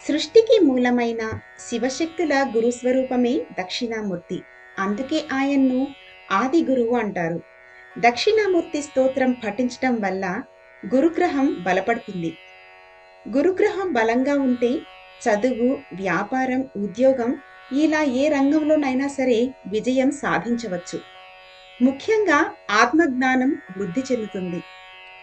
సృష్టికి మూలమైన శివశక్తుల గురుస్వరూపమే దక్షిణామూర్తి. అందుకే ఆయన్ను ఆది గురువు అంటారు. దక్షిణామూర్తి స్తోత్రం పఠించటం వల్ల గురుగ్రహం బలపడుతుంది. గురుగ్రహం బలంగా ఉంటే చదువు, వ్యాపారం, ఉద్యోగం ఇలా ఏ రంగంలోనైనా సరే విజయం సాధించవచ్చు. ముఖ్యంగా ఆత్మజ్ఞానం వృద్ధి చెందుతుంది.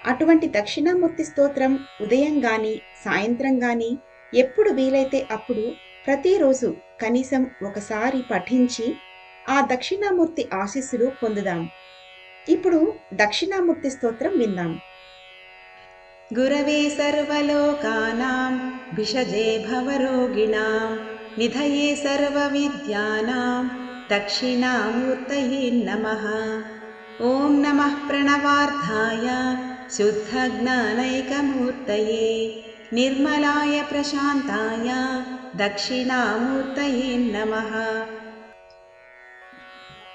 అటువంటి దక్షిణామూర్తి స్తోత్రం ఉదయం గాని, సాయంత్రం గాని ఎప్పుడు వీలైతే అప్పుడు ప్రతిరోజు కనీసం ఒకసారి పఠించి ఆ దక్షిణామూర్తి ఆశీస్సులు పొందుదాం. ఇప్పుడు దక్షిణామూర్తి స్తోత్రం విందాం. గురవే సర్వలోకానాం విషజే భవరోగిణాం నిధయే సర్వవిద్యానాం దక్షిణామూర్తయే నమః. ఓం నమః ప్రణవార్థాయ శుద్ధజ్ఞానైకమూర్తయే నిర్మలాయ ప్రశాంతాయ దక్షిణామూర్తయే నమః.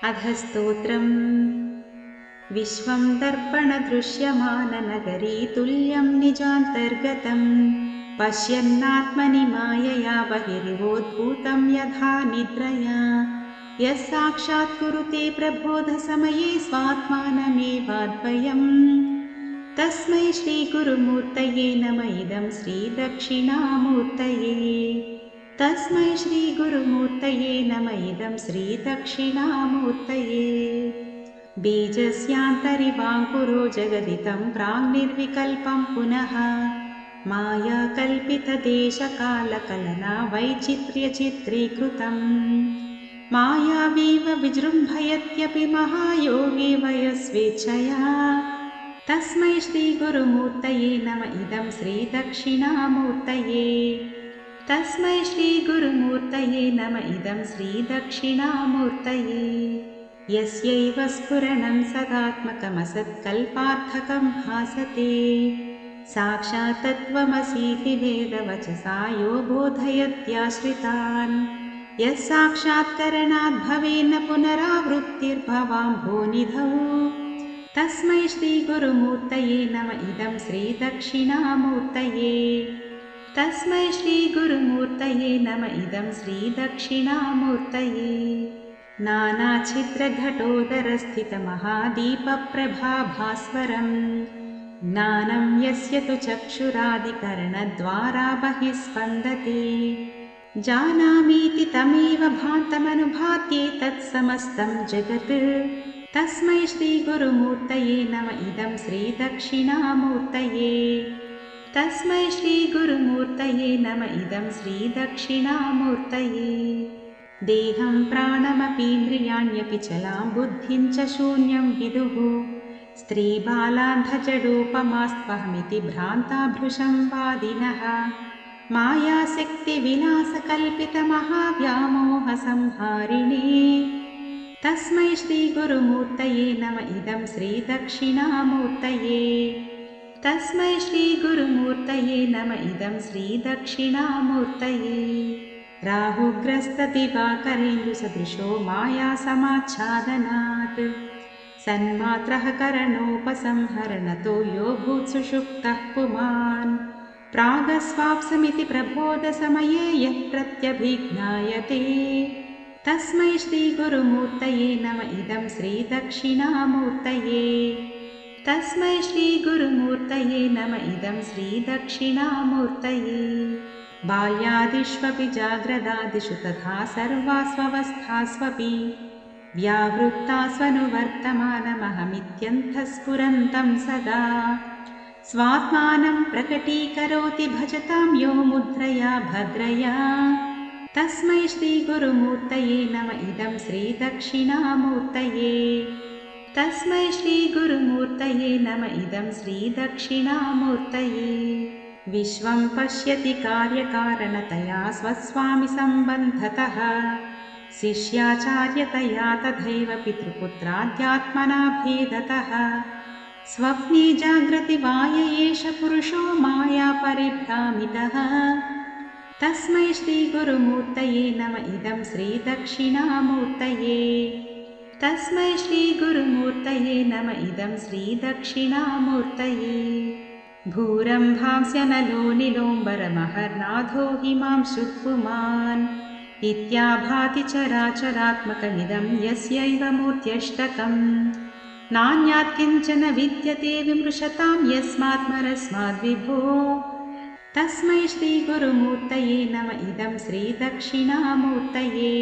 అధ స్తోత్రం. విశ్వం దర్పణదృశ్యమాననగరీ తుల్యం నిజాంతర్గతం పశ్యన్నాత్మని మాయయా బహిర్వోద్భూతం యథా నిద్రయా యః సాక్షాత్ కురుతే ప్రబోధసమయే స్వాత్మానమేవాద్వయం తస్మై శ్రీగురుమూర్తయే నమ ఇదం శ్రీదక్షిణామూర్తయే. తస్మై శ్రీగురుమూర్తయే నమ ఇదం శ్రీదక్షిణామూర్తయే. బీజస్యాంతరివాంకురో జగదితం ప్రాగ్నిర్వికల్పం పునః మాయా కల్పితదేశకాలకలనా వైచిత్ర్యచిత్రీకృతం మాయావీవ విజృంభయత్యపి మహాయోగి వయస్వేచ్ఛయా. తస్మై శ్రీగురుమూర్తయే నమ ఇదం శ్రీదక్షిణామూర్తయే. తస్మై శ్రీగురుమూర్తయే నమ ఇదం శ్రీదక్షిణామూర్తయే. యస్యైవ స్ఫురణం సదాత్మకమసత్కల్పార్థకం భాసతే సాక్షాత్ తత్వమసీతి వేదవచసా యో బోధయత్యాశ్రితాన్ యస్ సాక్షాత్కరణాద్ భవేన పునరావృత్తిర్భవాంభోనిధౌ. తస్మై శ్రీగురుమూర్తయే నమ ఇదం శ్రీదక్షిణామూర్తయే. తస్మై శ్రీగురుమూర్తయే నమ ఇదం శ్రీదక్షిణామూర్తయే. నానాఛిద్రఘటోదరస్థితమహాదీపప్రభాభాస్వరం జ్ఞానం యస్య తు చక్షురాదికరణద్వారా బహిఃస్పందతే జానామీతి తమేవ భాంతమనుభాత్యేతత్ సమస్తం జగత్. తస్మై శ్రీగురుమూర్తయే నమ ఇదం శ్రీదక్షిణామూర్తయే. తస్మై శ్రీగురుమూర్తయే నమ ఇదం శ్రీదక్షిణామూర్తయే. దేహం ప్రాణమపీంద్రియాణ్యపి చలాం బుద్ధిం చ శూన్యం విదుః స్త్రీబాలాంధజడోపమాస్త్వహమితి భ్రాంతా భృశం వాదినః మాయాశక్తివిలాసకల్పితమహావ్యామోహసంహారిణే. తస్మై శ్రీగురుమూర్తయే నమ ఇదం శ్రీదక్షిణామూర్తయే. తస్మై శ్రీగురుమూర్తయే నమ ఇదం శ్రీదక్షిణామూర్తయే. రాహుగ్రస్తదివాకరేంద్రసదృశో మాయాసమాచ్ఛాదనాత్ సన్మాత్రః కరణోపసంహరణతో యో భూత్సుషుప్తః పుమాన్ ప్రాగస్వాప్సమితి ప్రబోధసమయే యః ప్రత్యభిజ్ఞాయతే. తస్మై శ్రీగురుమూర్తయే నమ ఇదం శ్రీదక్షిణామూర్తయే. తస్మై శ్రీగురుమూర్తయే నమ ఇదం శ్రీదక్షిణామూర్తయే. బాల్యాదిష్వపి జాగ్రదాదిషు తథా సర్వాస్వస్థాస్వపి వ్యావృత్తాస్వనువర్తమానమహమిత్యంతఃస్ఫురంతం సదా స్వాత్మానం ప్రకటీకరోతి భజతాం యో ముద్రయా భద్రయా. తస్మై శ్రీగురుమూర్తయే నమ ఇదం శ్రీదక్షిణామూర్తయే. తస్మై శ్రీగురుమూర్తయే నమ ఇదం శ్రీదక్షిణామూర్తయే. విశ్వం పశ్యతి కార్యకారణతయా స్వస్వామి సంబంధతః శిష్యాచార్యతయా తథైవ పితృపుత్రాధ్యాత్మనా భేదతః స్వప్నే జాగ్రతి వాయ ఏష పురుషో మాయా పరిభ్రామితః. తస్మై శ్రీగురుమూర్తయే నమ ఇదం శ్రీదక్షిణామూర్తయే. తస్మై శ్రీగురుమూర్తయే నమ ఇదం శ్రీదక్షిణామూర్తయే. भूरम्भांस्य नलो निलोम्बरमहर्नाथो हिमांशु पुमान् इत्याभाति चराचरात्मकमिदं यस्यैव मूर्त्यष्टकम् नान्यात् किञ्चन विद्यते विमृशतां यस्मात्मरस्माद्विभो तस्मै श्रीगुरुमूर्तये नम इदं श्रीदक्षिणामूर्तये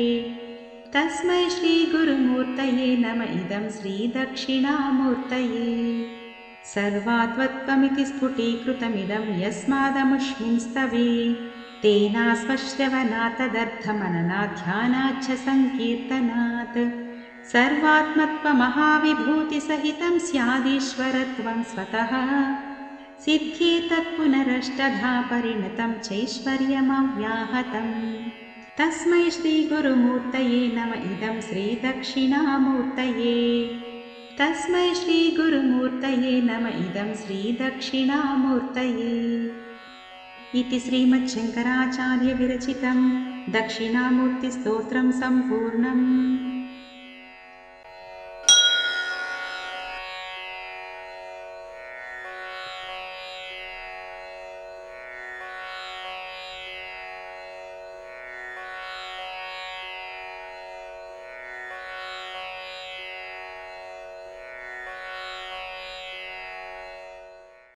तस्मै श्रीगुरुमूर्तये नम इदं श्रीदक्षिणामूर्तये सर्वात्वत्वमिति स्फुटीकृतमिदं यस्मादमुष्मिंस्तवे तेनास्वश्रवणात् तदर्थमननात् ध्यानाच्च सङ्कीर्तनात् सर्वात्मत्वमहाविभूतिसहितं स्यादीश्वरत्वं स्वतः सिद्धि तत्पुनरष्टधा परिणतं चैश्वर्यमव्याहतम् तस्मै श्रीगुरुमूर्तये नम इदं श्रीदक्षिणामूर्तये तस्मै श्रीगुरुमूर्तये नम इदं श्रीदक्षिणामूर्तये इति श्रीमच्छङ्कराचार्यविरचितं दक्षिणामूर्तिस्तोत्रं सम्पूर्णम्।